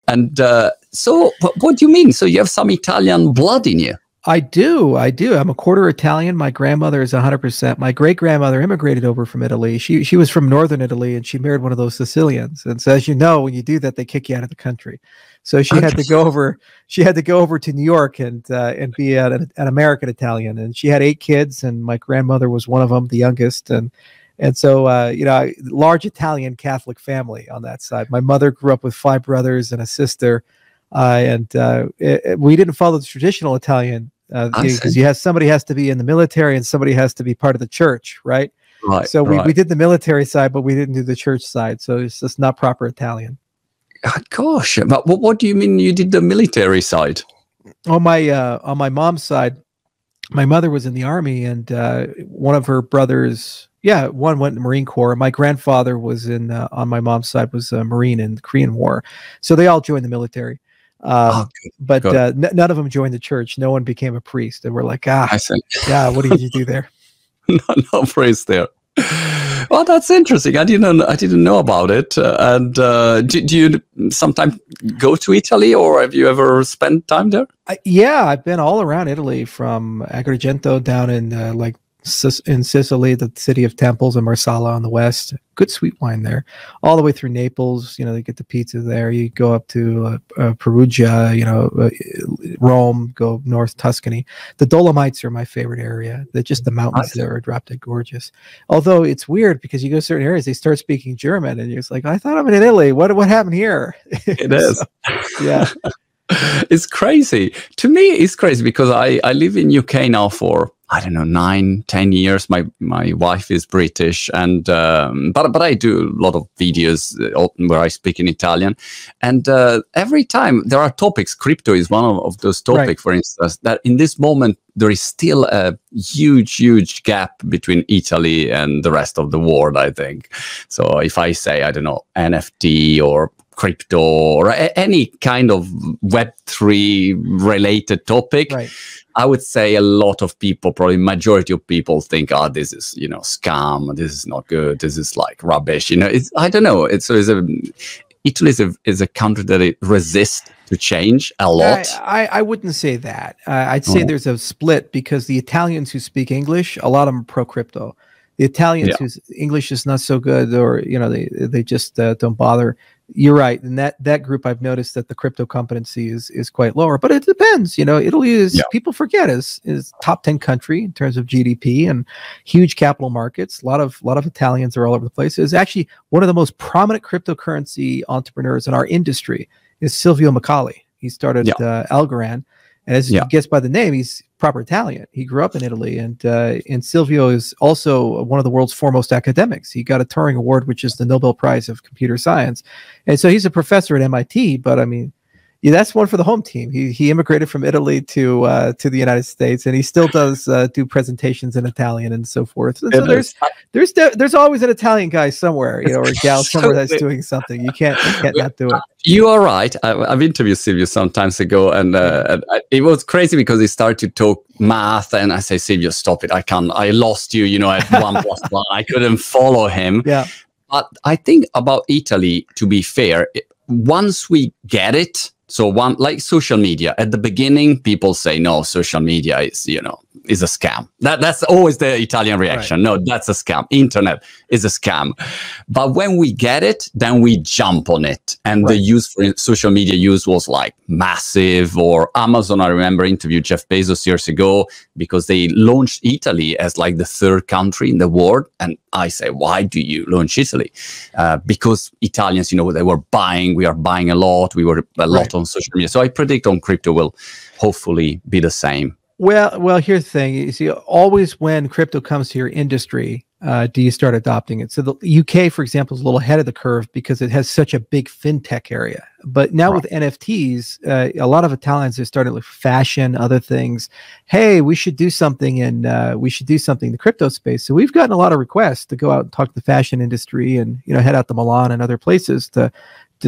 And so what do you mean? So you have some Italian blood in you? I do. I'm a quarter Italian. My grandmother is 100%. My great-grandmother immigrated over from Italy. She was from northern Italy, and she married one of those Sicilians. And so, as you know, when you do that, they kick you out of the country. So she had to go over. She had to go over to New York and be an American Italian. And she had 8 kids, and my grandmother was one of them, the youngest. And so large Italian Catholic family on that side. My mother grew up with 5 brothers and a sister, we didn't follow the traditional Italian. Because somebody has to be in the military and somebody has to be part of the church, right? Right. So we did the military side, but we didn't do the church side. So it's just not proper Italian. Gosh, but what do you mean you did the military side? On my mom's side, my mother was in the army, and one of her brothers, one went in the Marine Corps. My grandfather was on my mom's side was a Marine in the Korean War. So they all joined the military. But none of them joined the church. No one became a priest, and we're like, I see. Yeah, what did you do there? no priest there. Well, that's interesting. I didn't know about it. And do you sometimes go to Italy, or have you ever spent time there? I've been all around Italy, from Agrigento down in in Sicily, the city of temples, and Marsala on the west. Good sweet wine there. All the way through Naples, they get the pizza there. You go up to Perugia, Rome, go north Tuscany. The Dolomites are my favorite area. The mountains there are drop dead gorgeous. Although it's weird because you go to certain areas, they start speaking German, and you're just like, I thought I'm in Italy. What happened here? It is. Yeah. It's crazy. To me, it's crazy because I live in UK now for, I don't know, 9-10 years. My wife is British, and but I do a lot of videos where I speak in Italian, and every time there are topics. Crypto is one of those topics, right. For instance, that in this moment there is still a huge gap between Italy and the rest of the world, I think. So if I say, I don't know, NFT or crypto or any kind of Web3 related topic, right. I would say a lot of people, probably majority of people, think, this is scam. This is not good. This is like rubbish. I don't know. Italy is a country that it resists to change a lot. I wouldn't say that. I'd say there's a split, because the Italians who speak English, a lot of them are pro crypto. The Italians whose English is not so good, or they just don't bother. You're right. And that group, I've noticed that the crypto competency is quite lower, but it depends. Italy is, people forget, is top 10 country in terms of GDP and huge capital markets. A lot of Italians are all over the place. It's actually one of the most prominent cryptocurrency entrepreneurs in our industry is Silvio Micali. He started Algorand. And as you guess by the name, he's proper Italian. He grew up in Italy, and Silvio is also one of the world's foremost academics. He got a Turing Award, which is the Nobel Prize of Computer Science. And so he's a professor at MIT, but I mean, that's one for the home team. He immigrated from Italy to the United States, and he still does do presentations in Italian and so forth. And so there's always an Italian guy somewhere, or a gal somewhere that's doing something. You can't not do it. You are right. I've interviewed Silvio some times ago, and it was crazy because he started to talk math, and I say, Silvio, stop it. I lost you. At 1+1. I couldn't follow him. Yeah. But I think about Italy, to be fair, once we get it. So like social media, at the beginning, people say, no, social media is a scam. That's always the Italian reaction. Right. No, that's a scam. Internet is a scam. But when we get it, then we jump on it. And the use for social media use was like massive. Or Amazon, I remember interviewed Jeff Bezos years ago because they launched Italy as like the 3rd country in the world. And I say, why do you launch Italy? Because Italians, we are buying a lot. We were a lot on social media. So I predict on crypto will hopefully be the same. Well, here's the thing. You see, always when crypto comes to your industry, do you start adopting it? So the UK, for example, is a little ahead of the curve because it has such a big fintech area. But now with NFTs, a lot of Italians are starting to look fashion, other things. Hey, we should do something in the crypto space. So we've gotten a lot of requests to go out and talk to the fashion industry and head out to Milan and other places to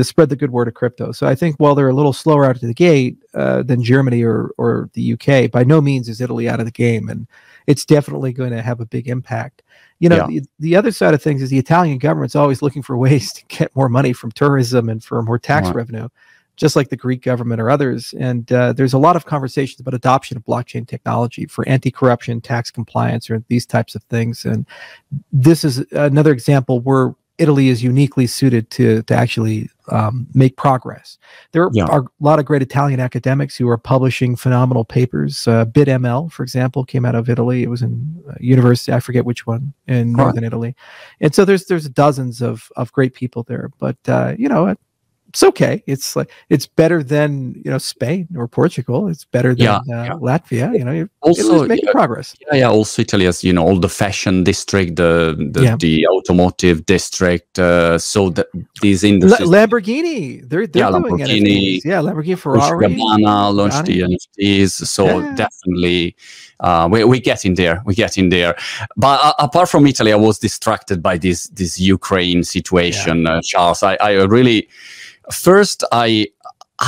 spread the good word of crypto. So I think while they're a little slower out of the gate than Germany or the UK, by no means is Italy out of the game. And it's definitely going to have a big impact. The other side of things is the Italian government's always looking for ways to get more money from tourism and for more tax revenue. just like the Greek government or others. And there's a lot of conversations about adoption of blockchain technology for anti-corruption, tax compliance, or these types of things. And this is another example where Italy is uniquely suited to actually make progress. There are a lot of great Italian academics who are publishing phenomenal papers. BitML, for example, came out of Italy. It was in university, I forget which one, in northern Italy. And so there's dozens of great people there. But you know, it's okay. It's like, it's better than, you know, Spain or Portugal. It's better than Latvia. You know, Italy's making progress. Also Italy has, you know, all the fashion district, the automotive district. So that these industries, Lamborghini, they're doing NFTs. Yeah, Lamborghini, Ferrari, Gabbana launched the NFTs. So definitely, we're getting there. We're getting there. But apart from Italy, I was distracted by this Ukraine situation, Charles. I really. First, I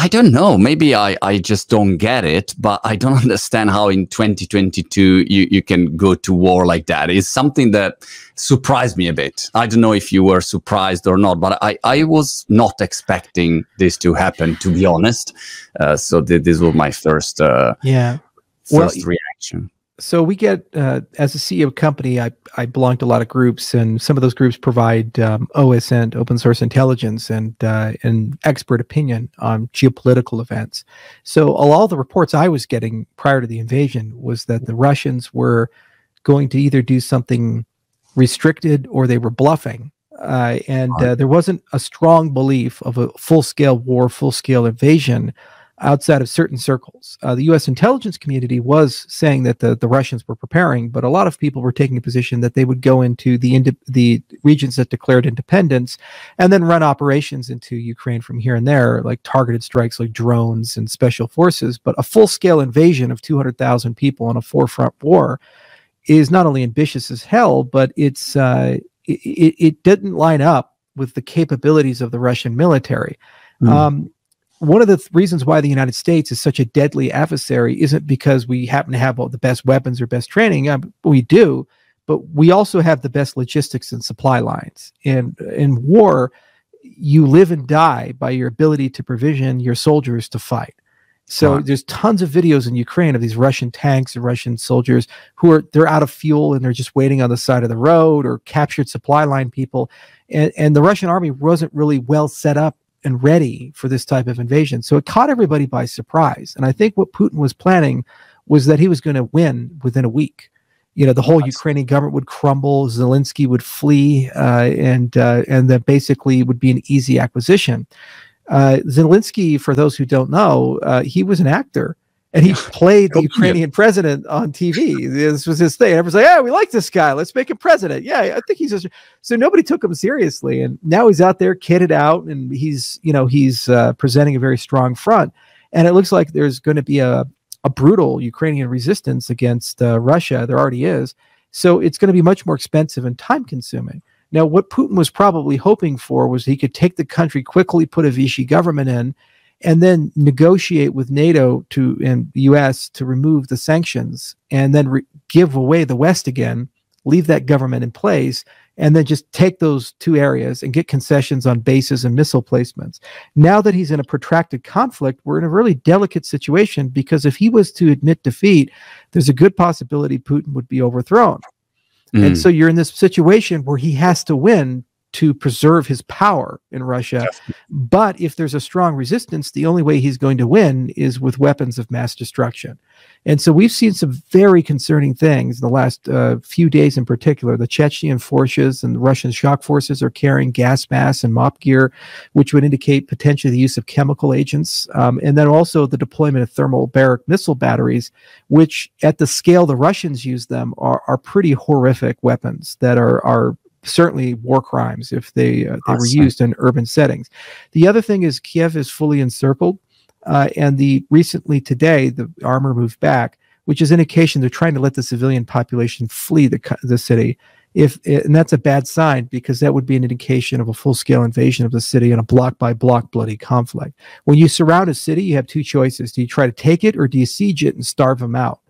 don't know, maybe I just don't get it, but I don't understand how in 2022 you can go to war like that. It's something that surprised me a bit. I don't know if you were surprised or not, but I was not expecting this to happen, to be honest. So this was my first reaction. So we get, as a CEO of a company, I belong to a lot of groups, and some of those groups provide OSINT, open source intelligence, and expert opinion on geopolitical events. So all the reports I was getting prior to the invasion was that the Russians were going to either do something restricted or they were bluffing. There wasn't a strong belief of a full-scale war, full-scale invasion outside of certain circles. The U.S. intelligence community was saying that the Russians were preparing, but a lot of people were taking a position that they would go into the regions that declared independence and then run operations into Ukraine from here and there, like targeted strikes like drones and special forces. But a full-scale invasion of 200,000 people in a four-front war is not only ambitious as hell, but it didn't line up with the capabilities of the Russian military. One of the reasons why the United States is such a deadly adversary isn't because we happen to have all the best weapons or best training. We do, but we also have the best logistics and supply lines. And in war, you live and die by your ability to provision your soldiers to fight. So there's tons of videos in Ukraine of these Russian tanks and Russian soldiers they're out of fuel and they're just waiting on the side of the road, or captured supply line people. And the Russian army wasn't really well set up and ready for this type of invasion. So it caught everybody by surprise. And I think what Putin was planning was that he was going to win within a week. You know, the whole Ukrainian government would crumble, Zelensky would flee, and that basically would be an easy acquisition. Zelensky, for those who don't know, he was an actor. And he played the Ukrainian president on TV. This was his thing. Everyone's like, "Yeah, we like this guy. Let's make him president." Yeah, I think he's so nobody took him seriously. And now he's out there kitted out, and he's presenting a very strong front. And it looks like there's going to be a brutal Ukrainian resistance against Russia. There already is. So it's going to be much more expensive and time consuming. Now, what Putin was probably hoping for was he could take the country quickly, put a Vichy government in, and then negotiate with NATO and the U.S. to remove the sanctions, and then give away the West again, leave that government in place, and then just take those two areas and get concessions on bases and missile placements. Now that he's in a protracted conflict, we're in a really delicate situation, because if he was to admit defeat, there's a good possibility Putin would be overthrown. And so you're in this situation where he has to win to preserve his power in Russia. But if there's a strong resistance, the only way he's going to win is with weapons of mass destruction. And so we've seen some very concerning things in the last few days in particular. The Chechen forces and the Russian shock forces are carrying gas masks and mop gear, which would indicate potentially the use of chemical agents. And then also the deployment of thermobaric missile batteries, which at the scale the Russians use them are pretty horrific weapons that are certainly war crimes if they were used in urban settings. The other thing is Kiev is fully encircled, and recently today the armor moved back, which is indication they're trying to let the civilian population flee the city. And that's a bad sign, because that would be an indication of a full-scale invasion of the city and a block-by-block bloody conflict. When you surround a city, you have two choices. Do you try to take it, or do you siege it and starve them out?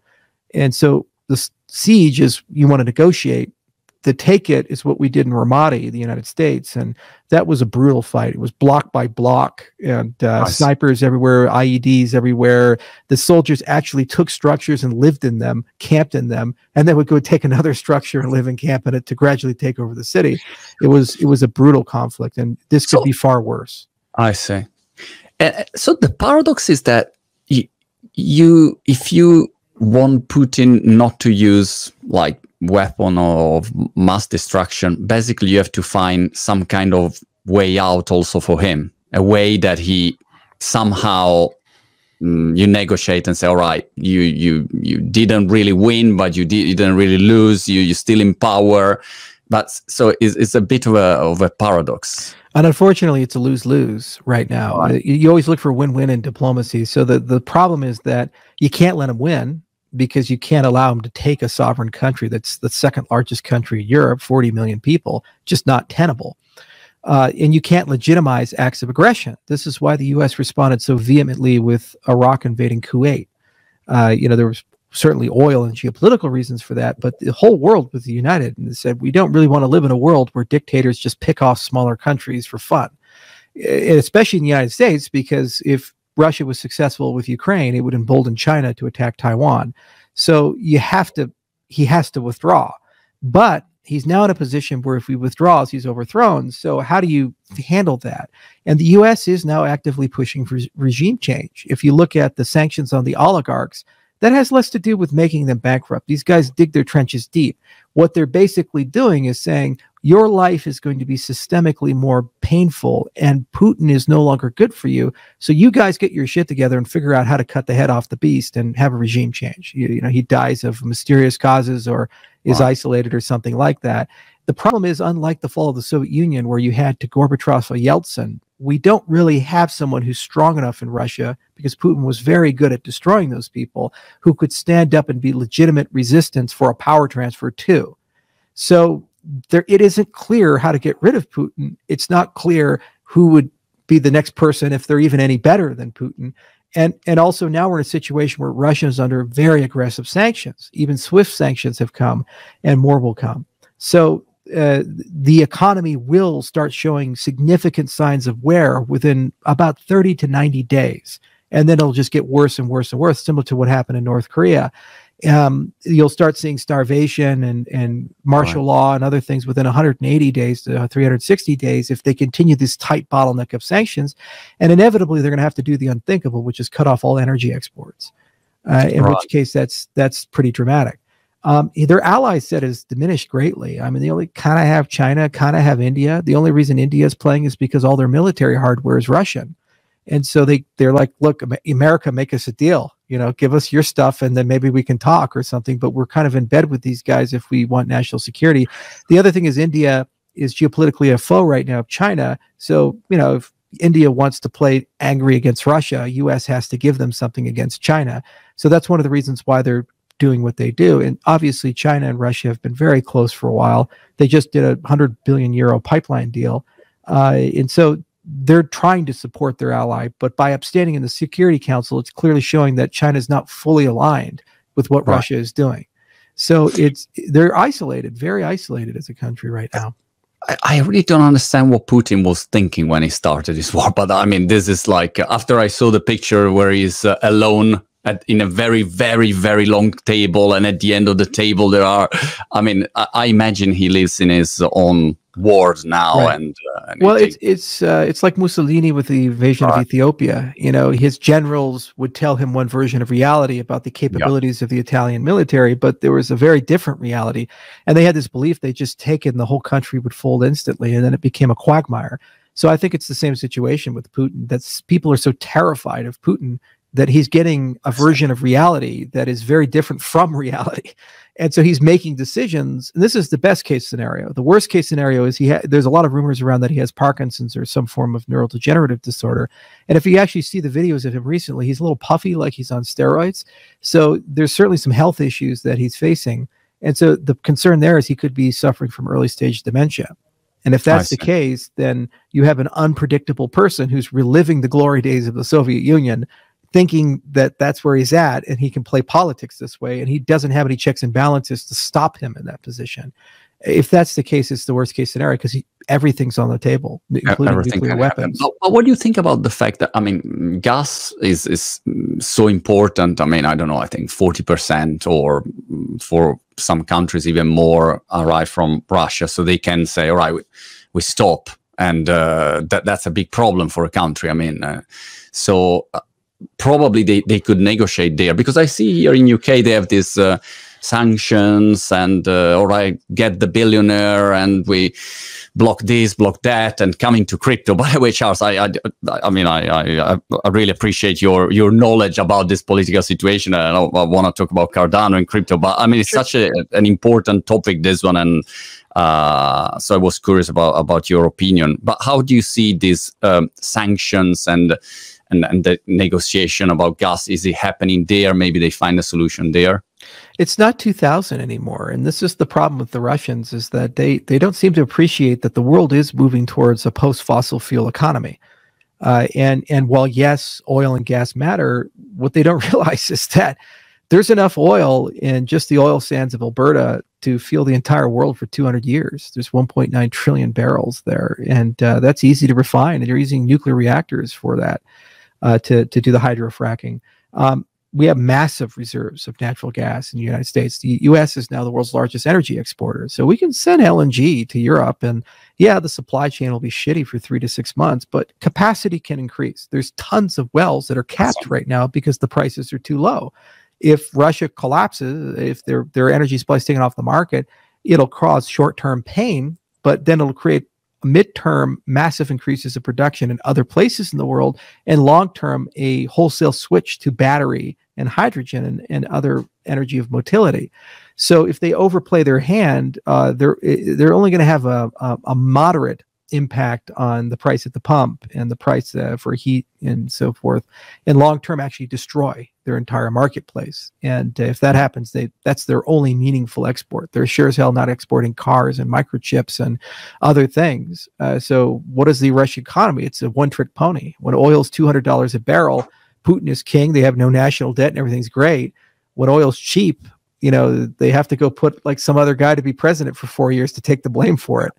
And so the siege is, you want to negotiate. the take it is what we did in Ramadi, the United States, and that was a brutal fight. It was block by block, and snipers everywhere, IEDs everywhere. The soldiers actually took structures and lived in them, camped in them, and then would go take another structure and live and camp in it to gradually take over the city. It was a brutal conflict, and this could be far worse. I see. So the paradox is that if you want Putin not to use like weapon of mass destruction, basically you have to find some kind of way out also for him, a way that he somehow you negotiate and say, all right, you didn't really win, but you didn't really lose, you're still in power. But so it's a bit of a paradox. And unfortunately, it's a lose-lose right now. Right. You always look for win-win in diplomacy. So the problem is that you can't let him win, because you can't allow him to take a sovereign country that's the second largest country in Europe, 40 million people, just not tenable. And you can't legitimize acts of aggression. This is why the U.S. responded so vehemently with Iraq invading Kuwait. There was certainly oil and geopolitical reasons for that, but the whole world was united and said, we don't really want to live in a world where dictators just pick off smaller countries for fun, and especially in the United States, because if Russia was successful with Ukraine, it would embolden China to attack Taiwan. So he has to withdraw. But he's now in a position where if he withdraws, he's overthrown. So how do you handle that? And the U.S. is now actively pushing for regime change. If you look at the sanctions on the oligarchs, that has less to do with making them bankrupt. These guys dig their trenches deep. What they're basically doing is saying, your life is going to be systemically more painful, and Putin is no longer good for you. So you guys get your shit together and figure out how to cut the head off the beast and have a regime change. He dies of mysterious causes or is isolated or something like that. The problem is, unlike the fall of the Soviet Union, where you had to Gorbachev or Yeltsin, we don't really have someone who's strong enough in Russia, because Putin was very good at destroying those people, who could stand up and be legitimate resistance for a power transfer too. So it isn't clear how to get rid of Putin. It's not clear who would be the next person, if they're even any better than Putin. And also now we're in a situation where Russia is under very aggressive sanctions. Even SWIFT sanctions have come, and more will come. So the economy will start showing significant signs of wear within about 30 to 90 days. And then it'll just get worse and worse and worse, similar to what happened in North Korea. You'll start seeing starvation and martial law and other things within 180 days to 360 days if they continue this tight bottleneck of sanctions. And inevitably, they're going to have to do the unthinkable, which is cut off all energy exports, in which case that's pretty dramatic. Their ally set has diminished greatly. I mean, they only kind of have China, kind of have India. The only reason India is playing is because all their military hardware is Russian. And so they're like, look, America, make us a deal, give us your stuff and then maybe we can talk or something. But we're kind of in bed with these guys if we want national security. The other thing is India is geopolitically a foe right now of China. So, if India wants to play angry against Russia, U.S. has to give them something against China. So that's one of the reasons why they're doing what they do. And obviously China and Russia have been very close for a while. They just did a 100 billion euro pipeline deal. And so they're trying to support their ally, but by abstaining in the Security Council, it's clearly showing that China is not fully aligned with what Russia is doing. So they're isolated, very isolated as a country right now. I really don't understand what Putin was thinking when he started this war. But I mean, this is like, after I saw the picture where he's alone in a very, very, very long table, and at the end of the table there are, I imagine he lives in his own ward now. And well, it's like Mussolini with the invasion of Ethiopia. His generals would tell him one version of reality about the capabilities of the Italian military, but there was a very different reality, and they had this belief they just take it and the whole country would fold instantly, and then it became a quagmire. So I think it's the same situation with Putin. People are so terrified of Putin that he's getting a version of reality that is very different from reality. And so he's making decisions. And this is the best case scenario. The worst case scenario is there's a lot of rumors around that he has Parkinson's or some form of neurodegenerative disorder. And if you actually see the videos of him recently, he's a little puffy, like he's on steroids. So there's certainly some health issues that he's facing. And so the concern there is he could be suffering from early stage dementia. And if that's the case, then you have an unpredictable person who's reliving the glory days of the Soviet Union, thinking that that's where he's at and he can play politics this way, and he doesn't have any checks and balances to stop him in that position. If that's the case, it's the worst case scenario because everything's on the table, including nuclear weapons. But what do you think about the fact that, I mean, gas is so important? I mean, I don't know, I think 40% or for some countries even more arrive from Russia. So they can say, all right, we stop. And that's a big problem for a country. I mean, probably they could negotiate there. Because I see here in UK, they have this sanctions and all right, get the billionaire and we block this, block that, and coming to crypto. By the way, Charles, I mean, I really appreciate your knowledge about this political situation. I want to talk about Cardano and crypto, but I mean, it's such an important topic, this one, and so I was curious about your opinion. But how do you see these sanctions and the negotiation about gas? Is it happening there? Maybe they find a solution there. It's not 2000 anymore. And this is the problem with the Russians, is that they don't seem to appreciate that the world is moving towards a post-fossil fuel economy. And while, yes, oil and gas matter, what they don't realize is that there's enough oil in just the oil sands of Alberta to fuel the entire world for 200 years. There's 1.9 trillion barrels there. And that's easy to refine. And you're using nuclear reactors for that to do the hydrofracking. We have massive reserves of natural gas in the United States. The U.S. is now the world's largest energy exporter. So we can send LNG to Europe. And yeah, the supply chain will be shitty for 3 to 6 months, but capacity can increase. There's tons of wells that are capped right now because the prices are too low. If Russia collapses, if their energy supply is taken off the market, it'll cause short-term pain, but then it'll create midterm massive increases of production in other places in the world, and long-term a wholesale switch to battery and hydrogen and other energy of motility. So if they overplay their hand, they're only going to have a moderate impact on the price at the pump and the price for heat and so forth, and long-term actually destroy their entire marketplace. And if that happens, that's their only meaningful export. They're sure as hell not exporting cars and microchips and other things. So what is the Russian economy? It's a one-trick pony. When oil's $200 a barrel, Putin is king. They have no national debt and everything's great. When oil's cheap, you know, they have to go put like some other guy to be president for 4 years to take the blame for it.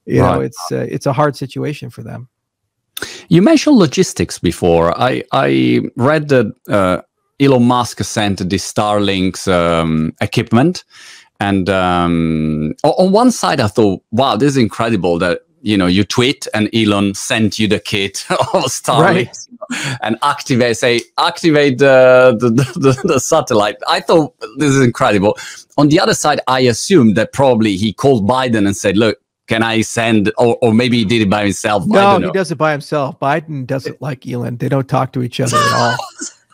You know, it's a hard situation for them. You mentioned logistics before. I read that Elon Musk sent the Starlink's equipment, and on one side I thought, wow, this is incredible that, you know, you tweet and Elon sent you the kit of Starlink and activate the satellite. I thought this is incredible. On the other side, I assumed that probably he called Biden and said, look, can I send, or maybe he did it by himself? No, he does it by himself. Biden doesn't like Elon. They don't talk to each other at all.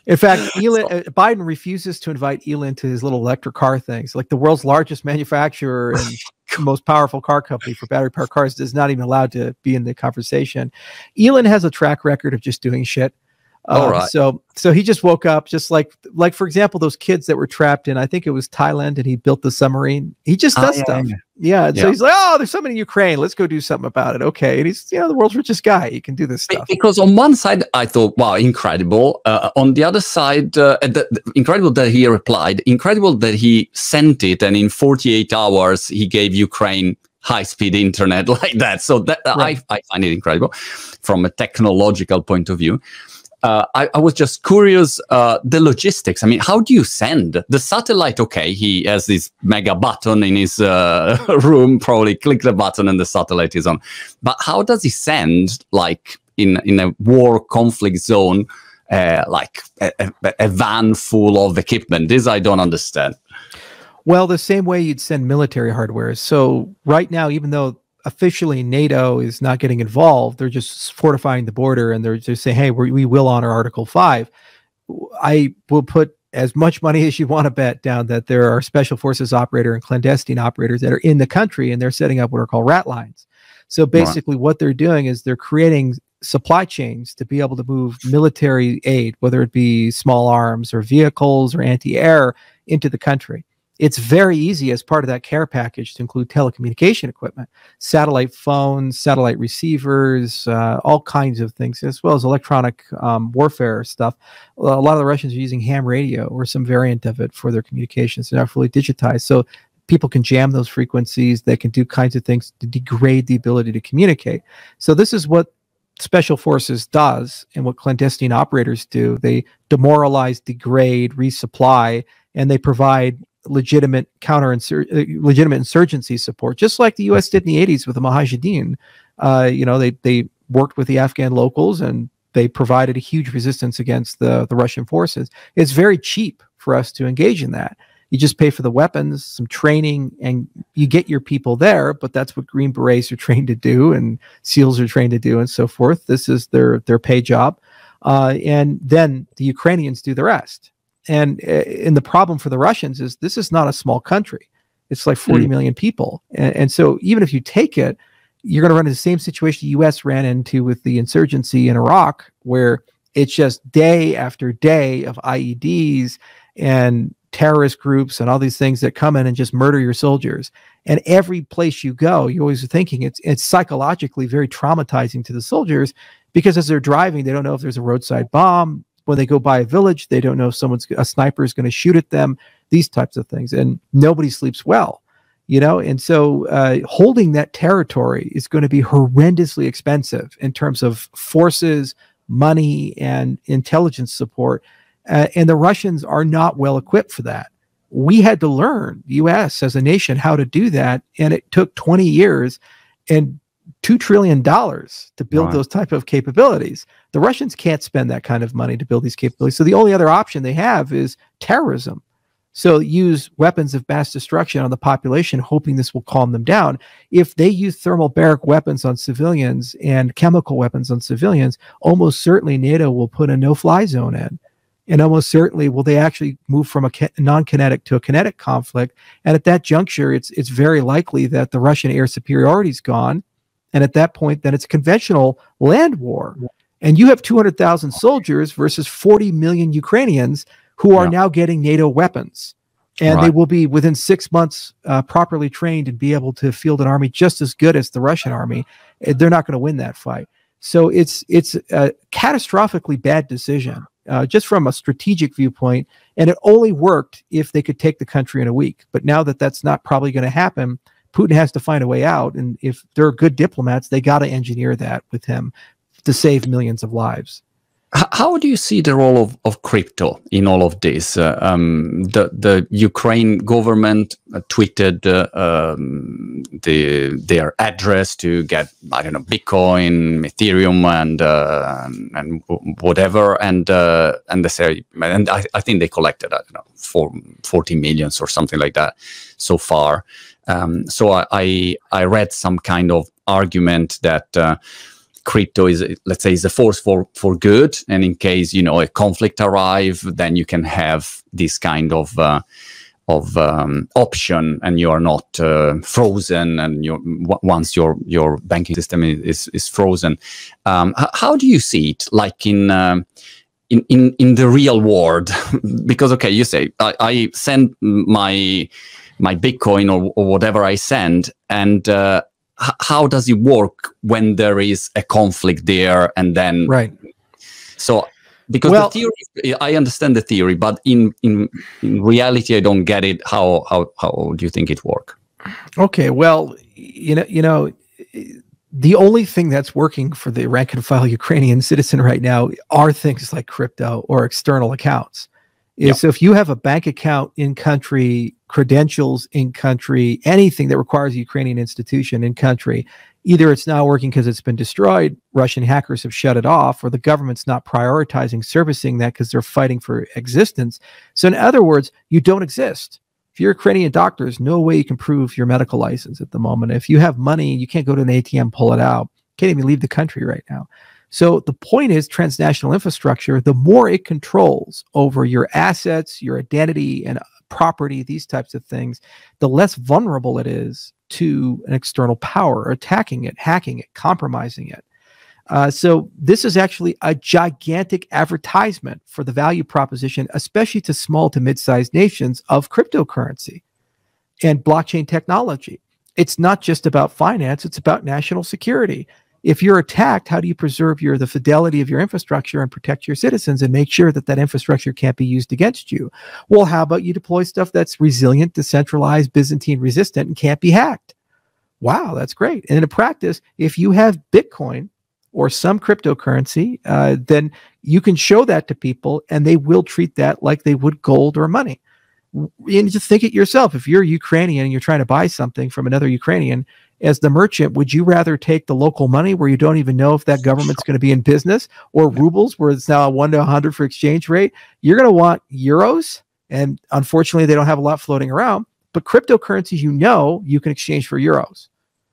In fact, Biden refuses to invite Elon to his little electric car things. Like the world's largest manufacturer and most powerful car company for battery powered cars is not even allowed to be in the conversation. Elon has a track record of just doing shit. So he just woke up, just like for example, those kids that were trapped in, I think it was Thailand, and he built the submarine. He just does stuff. Yeah. So he's like, oh, there's something in Ukraine. Let's go do something about it. Okay. And he's, you know, the world's richest guy. He can do this stuff. Because on one side, I thought, wow, incredible. On the other side, incredible that he replied, incredible that he sent it. And in 48 hours, he gave Ukraine high-speed internet like that. So that I find it incredible from a technological point of view. I was just curious, the logistics. I mean, how do you send the satellite? Okay, he has this mega button in his room, probably click the button and the satellite is on. But how does he send, like in a war conflict zone, like a van full of equipment? This I don't understand. Well, the same way you'd send military hardware. So right now, even though officially NATO is not getting involved, they're just fortifying the border, and they're just saying, hey, we will honor Article 5. I will put as much money as you want to bet down that there are special forces operator and clandestine operators that are in the country, and they're setting up what are called rat lines. So basically what they're doing is they're creating supply chains to be able to move military aid, whether it be small arms or vehicles or anti-air, into the country. It's very easy as part of that care package to include telecommunication equipment, satellite phones, satellite receivers, all kinds of things, as well as electronic warfare stuff. A lot of the Russians are using ham radio or some variant of it for their communications. They're not fully digitized. So people can jam those frequencies. They can do kinds of things to degrade the ability to communicate. So this is what special forces does and what clandestine operators do. They demoralize, degrade, resupply, and they provide legitimate legitimate insurgency support, just like the U.S. did in the 80s with the Mujahideen. They worked with the Afghan locals, and they provided a huge resistance against the Russian forces. It's very cheap for us to engage in that. You just pay for the weapons, some training, and you get your people there. But that's what Green Berets are trained to do, and SEALs are trained to do, and so forth. This is their pay job, and then the Ukrainians do the rest. And the problem for the Russians is this is not a small country. It's like 40 million people. And so even if you take it, you're going to run into the same situation the U.S. ran into with the insurgency in Iraq, where it's just day after day of IEDs and terrorist groups and all these things that come in and just murder your soldiers. And every place you go, you're always thinking it's psychologically very traumatizing to the soldiers, because as they're driving, they don't know if there's a roadside bomb. When they go by a village, they don't know if a sniper is going to shoot at them, these types of things. And nobody sleeps well, and so holding that territory is going to be horrendously expensive in terms of forces, money, and intelligence support. And the Russians are not well equipped for that. We had to learn, the U.S. as a nation, how to do that. And it took 20 years and $2 trillion to build those type of capabilities. The Russians can't spend that kind of money to build these capabilities. So the only other option they have is terrorism. So use weapons of mass destruction on the population, hoping this will calm them down. If they use thermobaric weapons on civilians and chemical weapons on civilians, almost certainly NATO will put a no-fly zone in. And almost certainly will they actually move from a non-kinetic to a kinetic conflict. And at that juncture, it's very likely that the Russian air superiority is gone. And at that point, then it's a conventional land war. And you have 200,000 soldiers versus 40 million Ukrainians who are now getting NATO weapons. And they will be, within 6 months, properly trained and be able to field an army just as good as the Russian army. They're not going to win that fight. So it's a catastrophically bad decision, just from a strategic viewpoint. And it only worked if they could take the country in a week. But now that that's not probably going to happen, Putin has to find a way out. And if they're good diplomats, they got to engineer that with him to save millions of lives. How do you see the role of crypto in all of this? The Ukraine government tweeted their address to get, I don't know, Bitcoin, Ethereum, and whatever, and they say, and I think they collected, I don't know, 40 millions or something like that so far. So I read some kind of argument that crypto is, let's say, is a force for good, and in case a conflict arrive, then you can have this kind of option, and you are not frozen, and once your banking system is frozen. How do you see it, like in the real world? Because okay, you say I send my Bitcoin or whatever I send, and how does it work when there is a conflict there? And then so because the theory, I understand the theory, but in reality I don't get it. How do you think it work? Okay, well, the only thing that's working for the rank and file Ukrainian citizen right now are things like crypto or external accounts. So if you have a bank account in country, credentials in country, anything that requires a Ukrainian institution in country, either it's not working because it's been destroyed, Russian hackers have shut it off, or the government's not prioritizing servicing that because they're fighting for existence. So in other words, you don't exist. If you're a Ukrainian doctor, there's no way you can prove your medical license at the moment. If you have money, you can't go to an ATM, pull it out. Can't even leave the country right now. So the point is, transnational infrastructure, the more it controls over your assets, your identity and property, these types of things, the less vulnerable it is to an external power attacking it, hacking it, compromising it. So this is actually a gigantic advertisement for the value proposition, especially to small to mid-sized nations, of cryptocurrency and blockchain technology. It's not just about finance, it's about national security. if you're attacked, how do you preserve the fidelity of your infrastructure and protect your citizens and make sure that that infrastructure can't be used against you? Well, how about you deploy stuff that's resilient, decentralized, Byzantine resistant, and can't be hacked? Wow, that's great. And in practice, if you have Bitcoin or some cryptocurrency, then you can show that to people and they will treat that like they would gold or money. And just think it yourself. If you're Ukrainian and you're trying to buy something from another Ukrainian, as the merchant, would you rather take the local money where you don't even know if that government's going to be in business, or rubles where it's now a 1 to 100 for exchange rate? You're going to want euros. And unfortunately, they don't have a lot floating around. But cryptocurrencies, you can exchange for euros.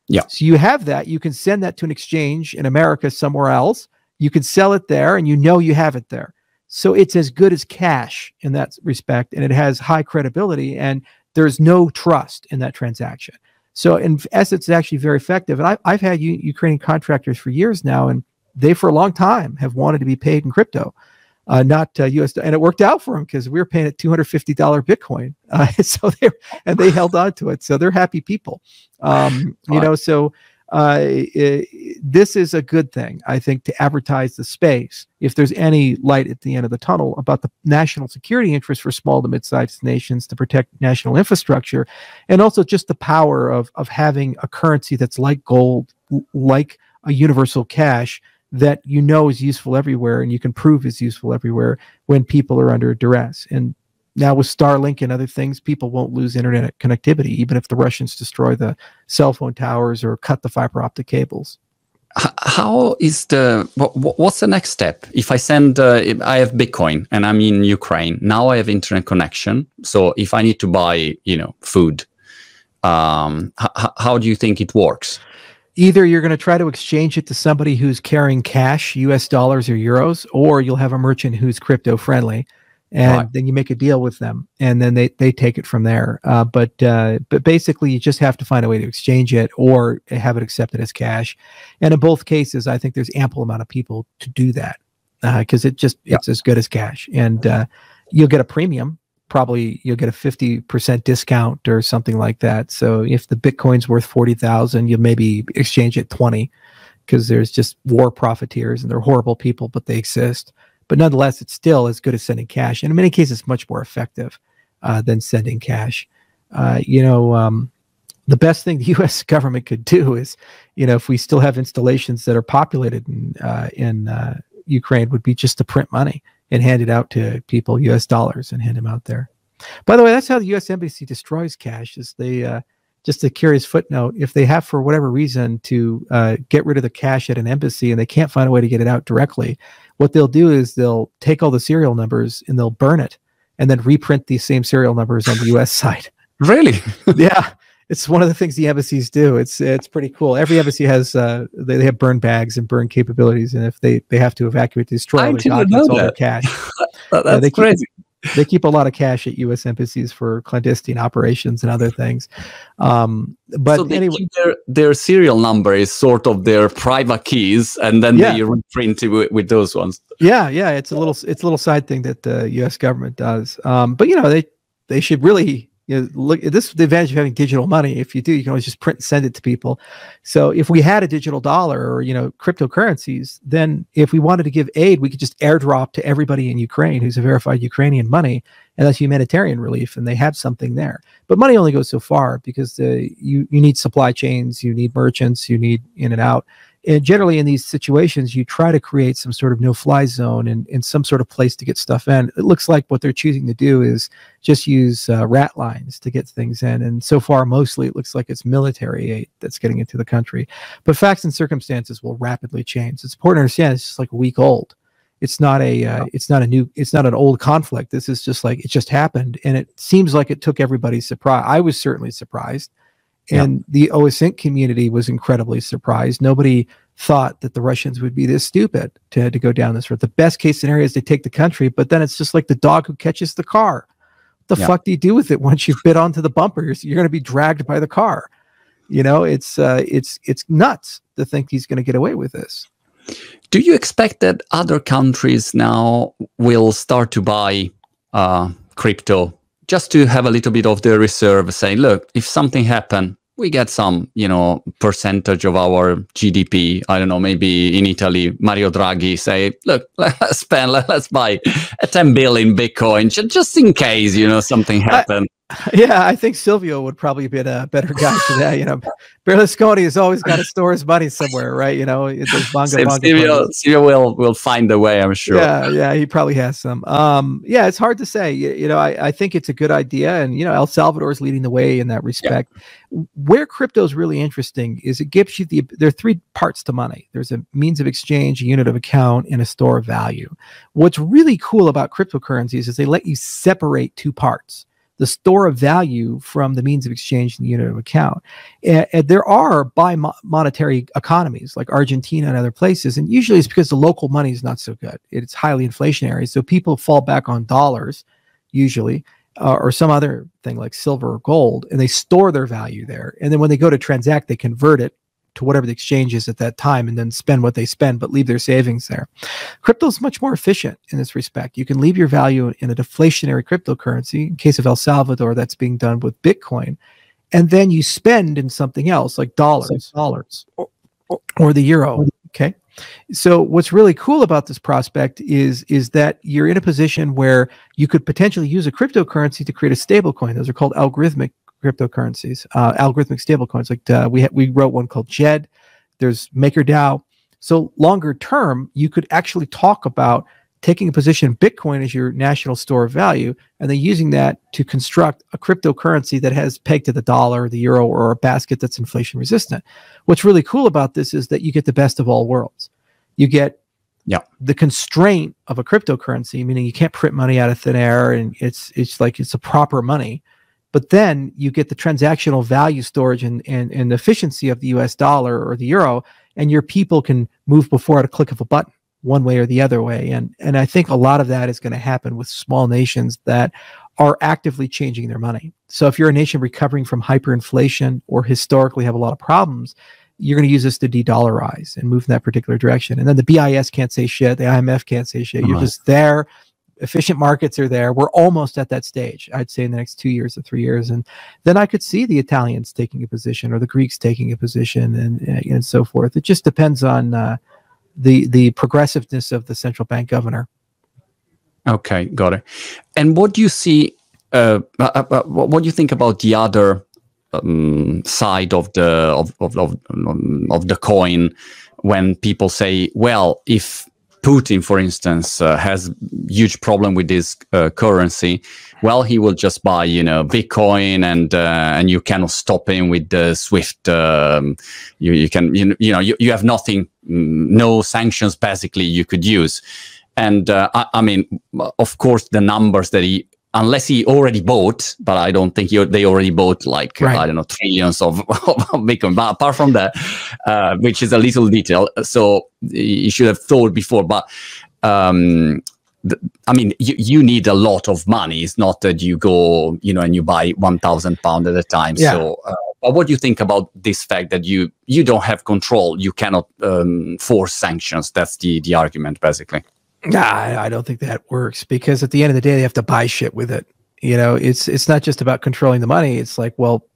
Yeah. So you have that. You can send that to an exchange in America somewhere else. You can sell it there, and you have it there. So it's as good as cash in that respect, and it has high credibility, and there's no trust in that transaction. So in essence, it's actually very effective. And I've had Ukrainian contractors for years now, and they for a long time have wanted to be paid in crypto, not US. And it worked out for them because we were paying at $250 Bitcoin. So they held on to it. So they're happy people. This is a good thing, I think, to advertise the space, if there's any light at the end of the tunnel, about the national security interest for small to mid-sized nations to protect national infrastructure, and also just the power of having a currency that's like gold, like a universal cash that is useful everywhere and you can prove is useful everywhere when people are under duress. And now with Starlink and other things, people won't lose internet connectivity, even if the Russians destroy the cell phone towers or cut the fiber optic cables. How is what's the next step? If I send, I have Bitcoin and I'm in Ukraine, now I have internet connection. So if I need to buy, food, how do you think it works? Either you're going to try to exchange it to somebody who's carrying cash, US dollars or euros, or you'll have a merchant who's crypto friendly. And then you make a deal with them, and then they take it from there. But basically, you just have to find a way to exchange it or have it accepted as cash. And in both cases, I think there's ample amount of people to do that because it's as good as cash. And you'll get a premium. Probably you'll get a 50% discount or something like that. So if the Bitcoin's worth 40,000, you'll maybe exchange it 20 because there's just war profiteers and they're horrible people, but they exist. But nonetheless, it's still as good as sending cash. And in many cases, it's much more effective than sending cash. The best thing the U.S. government could do is, if we still have installations that are populated in Ukraine, would be just to print money and hand it out to people, U.S. dollars, and hand them out there. By the way, that's how the U.S. Embassy destroys cash. Is they just a curious footnote, if they have, for whatever reason, to get rid of the cash at an embassy and they can't find a way to get it out directly, what they'll do is they'll take all the serial numbers and they'll burn it and then reprint these same serial numbers on the U.S. side. Really? Yeah. It's one of the things the embassies do. It's pretty cool. Every embassy has, they have burn bags and burn capabilities. And if they have to evacuate, destroy all their documents, all their cash. That's crazy. They keep a lot of cash at U.S. embassies for clandestine operations and other things. But so anyway, their serial number is sort of their private keys, and then they reprint it with those ones. Yeah, it's a little side thing that the U.S. government does. But they should really. Look, this is the advantage of having digital money. If you do, you can always just print and send it to people. So if we had a digital dollar or, cryptocurrencies, then if we wanted to give aid, we could just airdrop to everybody in Ukraine who's a verified Ukrainian money, and that's humanitarian relief, and they have something there. But money only goes so far because you need supply chains, you need merchants, you need in and out. And generally in these situations, you try to create some sort of no-fly zone and some sort of place to get stuff in. It looks like what they're choosing to do is just use rat lines to get things in. And so far, mostly it looks like it's military aid that's getting into the country. But facts and circumstances will rapidly change. It's important to understand it's just like a week old. It's not it's not an old conflict. This is just like, it just happened. And it seems like it took everybody surprised. I was certainly surprised. And the OSINT community was incredibly surprised. Nobody thought that the Russians would be this stupid to go down this road. The best case scenario is they take the country, but then it's just like the dog who catches the car. What the fuck do you do with it once you've bit onto the bumper? You're going to be dragged by the car. It's nuts to think he's going to get away with this. Do you expect that other countries now will start to buy crypto just to have a little bit of the reserve, saying, look, if something happens, we get some, percentage of our GDP. I don't know, maybe in Italy, Mario Draghi say, look, let's buy 10 billion Bitcoin just in case, something happened. Yeah, I think Silvio would probably be a better guy for that. Berlusconi has always got to store his money somewhere, right? Silvio will find a way, I'm sure. Yeah, he probably has some. Yeah, it's hard to say. I think it's a good idea, and El Salvador is leading the way in that respect. Yeah. Where crypto is really interesting is it gives you there are three parts to money. There's a means of exchange, a unit of account, and a store of value. What's really cool about cryptocurrencies is they let you separate two parts: the store of value from the means of exchange and the unit of account. And there are bi-monetary economies like Argentina and other places, and usually it's because the local money is not so good. It's highly inflationary, so people fall back on dollars usually, or some other thing like silver or gold, and they store their value there. And then when they go to transact, they convert it to whatever the exchange is at that time and then spend what they spend, but leave their savings there. Crypto is much more efficient in this respect. You can leave your value in a deflationary cryptocurrency. In case of El Salvador, that's being done with Bitcoin. And then you spend in something else like dollars or the euro. Okay. So what's really cool about this prospect is that you're in a position where you could potentially use a cryptocurrency to create a stable coin. Those are called algorithmic cryptocurrencies, algorithmic stablecoins. Like we wrote one called JED. There's MakerDAO. So longer term, you could actually talk about taking a position in Bitcoin as your national store of value, and then using that to construct a cryptocurrency that has pegged to the dollar, the euro, or a basket that's inflation resistant. What's really cool about this is that you get the best of all worlds. You get the constraint of a cryptocurrency, meaning you can't print money out of thin air, and it's a proper money. But then you get the transactional value storage and the efficiency of the US dollar or the euro, and your people can move before at a click of a button, one way or the other way. And I think a lot of that is going to happen with small nations that are actively changing their money. So if you're a nation recovering from hyperinflation or historically have a lot of problems, you're going to use this to de-dollarize and move in that particular direction. And then the BIS can't say shit. The IMF can't say shit. You're just there. Efficient markets are there. We're almost at that stage, I'd say, in the next 2 years or 3 years. And then I could see the Italians taking a position or the Greeks taking a position and so forth. It just depends on the progressiveness of the central bank governor. Okay, got it. And what do you see, what do you think about the other side of the coin when people say, well, if Putin, for instance, has huge problem with this currency, well, he will just buy, Bitcoin, and you cannot stop him with the SWIFT. You have nothing, no sanctions basically you could use. And I mean, of course, the numbers that unless he already bought, but I don't think they already bought like, I don't know, trillions of Bitcoin. But apart from that, which is a little detail, so you should have thought before. But I mean, you need a lot of money. It's not that you go, and you buy £1,000 at a time. Yeah. So, but what do you think about this fact that you don't have control? You cannot force sanctions. That's the argument, basically. Nah, I don't think that works, because at the end of the day, they have to buy shit with it. It's not just about controlling the money. It's like, well,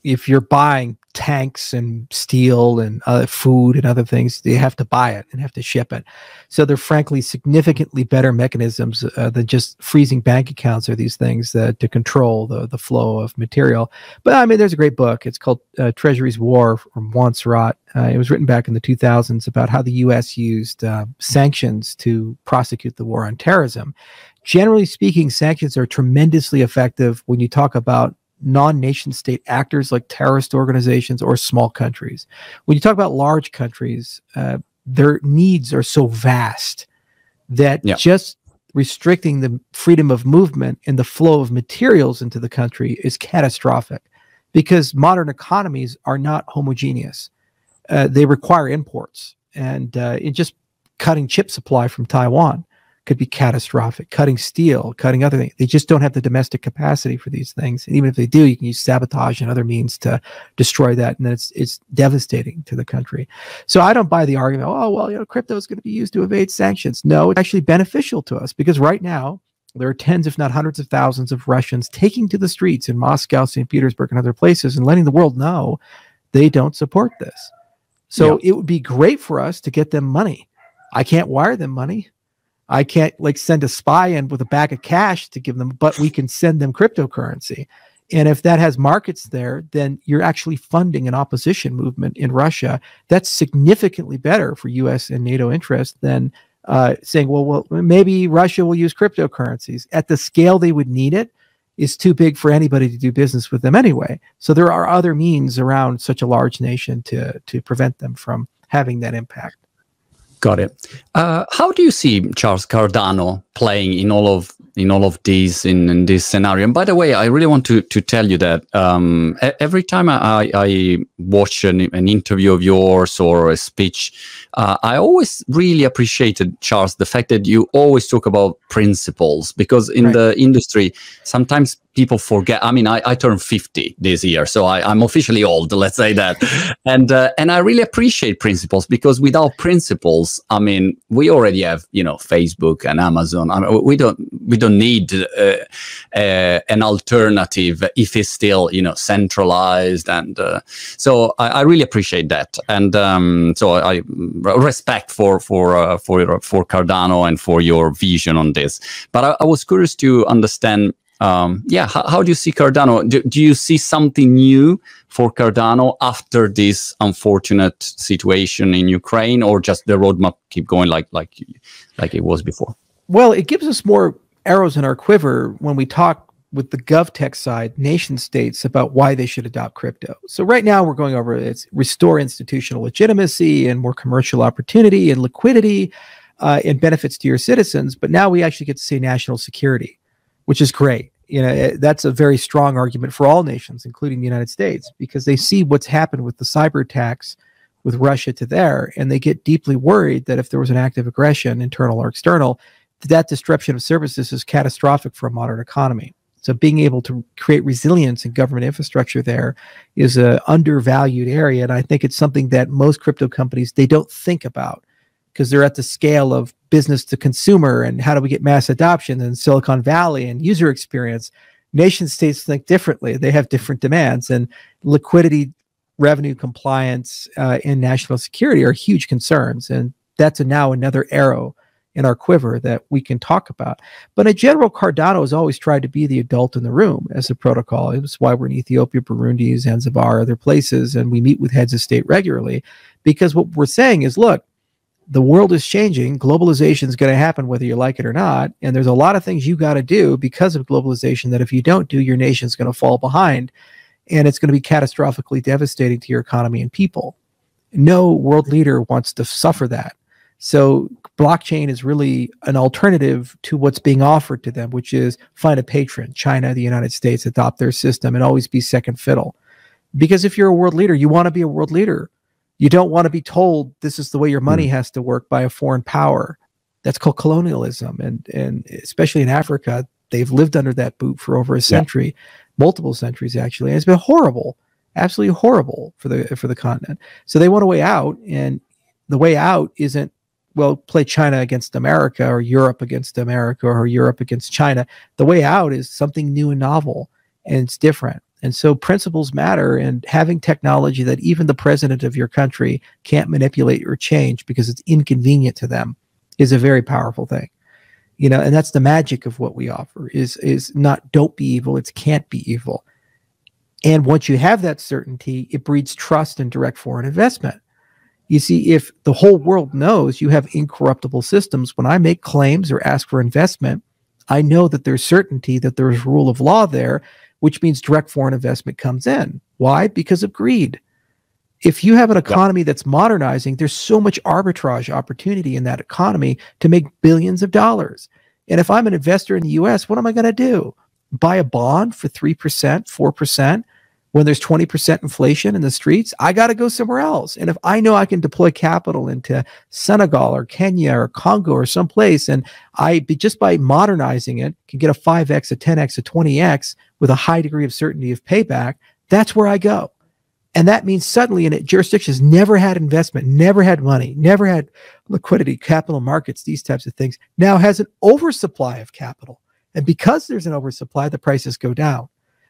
if you're buying tanks and steel and food and other things, they have to buy it and have to ship it. So they're frankly significantly better mechanisms than just freezing bank accounts or these things to control the flow of material. But I mean, there's a great book. It's called Treasury's War from Montserrat. It was written back in the 2000s about how the U.S. used sanctions to prosecute the war on terrorism. Generally speaking, sanctions are tremendously effective when you talk about non-nation state actors like terrorist organizations or small countries. When you talk about large countries, their needs are so vast that just restricting the freedom of movement and the flow of materials into the country is catastrophic, because modern economies are not homogeneous. They require imports, and just cutting chip supply from Taiwan could be catastrophic. Cutting steel, cutting other things. They just don't have the domestic capacity for these things. And even if they do, you can use sabotage and other means to destroy that. And then it's devastating to the country. So I don't buy the argument, oh, well, crypto is going to be used to evade sanctions. No, it's actually beneficial to us, because right now There are tens, if not hundreds of thousands of Russians taking to the streets in Moscow, St. Petersburg, and other places and letting the world know they don't support this. So it would be great for us to get them money. I can't wire them money. I can't like send a spy in with a bag of cash to give them, but we can send them cryptocurrency. And if that has markets there, then you're actually funding an opposition movement in Russia. That's significantly better for US and NATO interests than saying, well, maybe Russia will use cryptocurrencies. At the scale they would need it is too big for anybody to do business with them anyway. So there are other means around such a large nation to prevent them from having that impact. Got it. How do you see Charles Cardano playing in all of these in this scenario? And by the way, I really want to tell you that every time I watch an interview of yours or a speech, I always really appreciated, Charles, the fact that you always talk about principles, because in the industry, sometimes people forget. I mean, I turned 50 this year, so I'm officially old, let's say that. And I really appreciate principles, because without principles, I mean, we already have, Facebook and Amazon. I mean, we don't need an alternative if it's still, centralized. And so I really appreciate that. And so I respect for Cardano and for your vision on this. But I was curious to understand, how do you see Cardano? Do you see something new for Cardano after this unfortunate situation in Ukraine, or just the roadmap keep going like it was before? Well, it gives us more arrows in our quiver when we talk with the GovTech side, nation states, about why they should adopt crypto. So right now we're going over it's restore institutional legitimacy and more commercial opportunity and liquidity and benefits to your citizens. But now we actually get to say national security, which is great. That's a very strong argument for all nations, including the United States, because they see what's happened with the cyber attacks with Russia to there, and they get deeply worried that if there was an act of aggression, internal or external, that disruption of services is catastrophic for a modern economy. So being able to create resilience in government infrastructure there is an undervalued area, and I think it's something that most crypto companies, they don't think about, because they're at the scale of business to consumer and how do we get mass adoption in Silicon Valley and user experience. Nation states think differently. They have different demands, and liquidity, revenue compliance, and national security are huge concerns. And that's now another arrow in our quiver that we can talk about. But in general, Cardano has always tried to be the adult in the room as a protocol. It's why we're in Ethiopia, Burundi, Zanzibar, other places, and we meet with heads of state regularly, because what we're saying is, look, the world is changing. Globalization is going to happen whether you like it or not. And there's a lot of things you got to do because of globalization that if you don't do, your nation's going to fall behind. And it's going to be catastrophically devastating to your economy and people. No world leader wants to suffer that. So blockchain is really an alternative to what's being offered to them, which is find a patron. China, the United States, adopt their system and always be second fiddle. Because if you're a world leader, you want to be a world leader. You don't want to be told this is the way your money has to work by a foreign power. That's called colonialism. And especially in Africa, they've lived under that boot for over a century, multiple centuries actually. And it's been horrible, absolutely horrible for the continent. So they want a way out, and the way out isn't, well, play China against America or Europe against America or Europe against China. The way out is something new and novel, and it's different. And so principles matter, and having technology that even the president of your country can't manipulate or change because it's inconvenient to them is a very powerful thing. And that's the magic of what we offer is not don't be evil, it's can't be evil. And once you have that certainty, it breeds trust and direct foreign investment. You see, if the whole world knows you have incorruptible systems, when I make claims or ask for investment, I know that there's certainty that there's rule of law there, which means direct foreign investment comes in. Why? Because of greed. If you have an economy that's modernizing, there's so much arbitrage opportunity in that economy to make billions of dollars. And if I'm an investor in the US, what am I going to do? Buy a bond for 3%, 4%? When there's 20% inflation in the streets? I got to go somewhere else. And if I know I can deploy capital into Senegal or Kenya or Congo or someplace, and just by modernizing it can get a 5x, a 10x, a 20x with a high degree of certainty of payback, that's where I go. And that means suddenly in a jurisdiction has never had investment, never had money, never had liquidity, capital markets, these types of things, now has an oversupply of capital, And because there's an oversupply, the prices go down,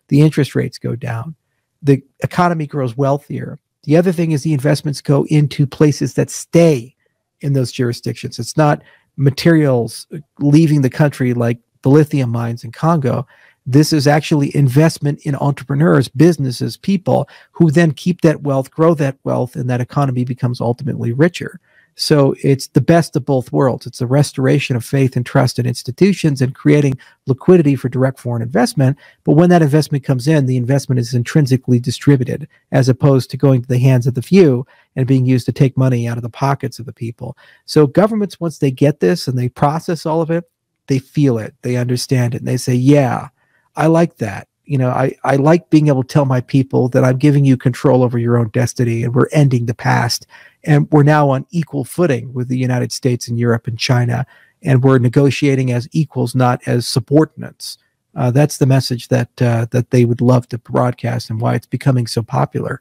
the interest rates go down, the economy grows wealthier. The other thing is the investments go into places that stay in those jurisdictions. It's not materials leaving the country like the lithium mines in Congo. This is actually investment in entrepreneurs, businesses, people who then keep that wealth, grow that wealth, and that economy becomes ultimately richer. So it's the best of both worlds. It's a restoration of faith and trust in institutions and creating liquidity for direct foreign investment. But when that investment comes in, the investment is intrinsically distributed as opposed to going to the hands of the few and being used to take money out of the pockets of the people. So governments, once they get this and they process all of it, they feel it, they understand it, and they say, yeah, I like that. You know, I like being able to tell my people that I'm giving you control over your own destiny and we're ending the past. And we're now on equal footing with the United States and Europe and China. And we're negotiating as equals, not as subordinates. That's the message that that they would love to broadcast and why it's becoming so popular.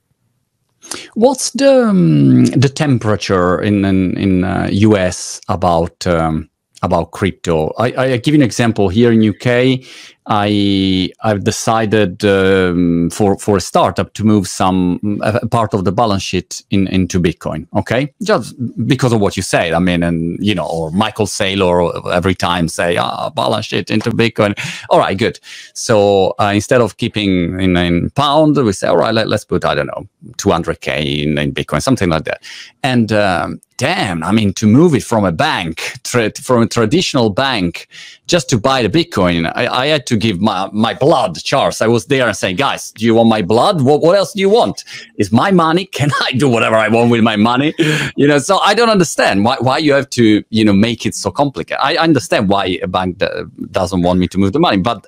What's the temperature in US about crypto? I give you an example. Here in UK, I've decided for a startup to move some part of the balance sheet into Bitcoin. Okay, just because of what you said. I mean, and you know, or Michael Saylor every time say, balance sheet into Bitcoin. All right, good. So instead of keeping in pound, we say, all right, let's put, I don't know, 200K in Bitcoin, something like that. And damn, I mean, to move it from a bank, from a traditional bank, just to buy the Bitcoin, I had to give my blood, Charles. I was there and saying, guys, do you want my blood? What else do you want? It's my money. Can I do whatever I want with my money? You know, so I don't understand why you have to, you know, make it so complicated. I understand why a bank doesn't want me to move the money, but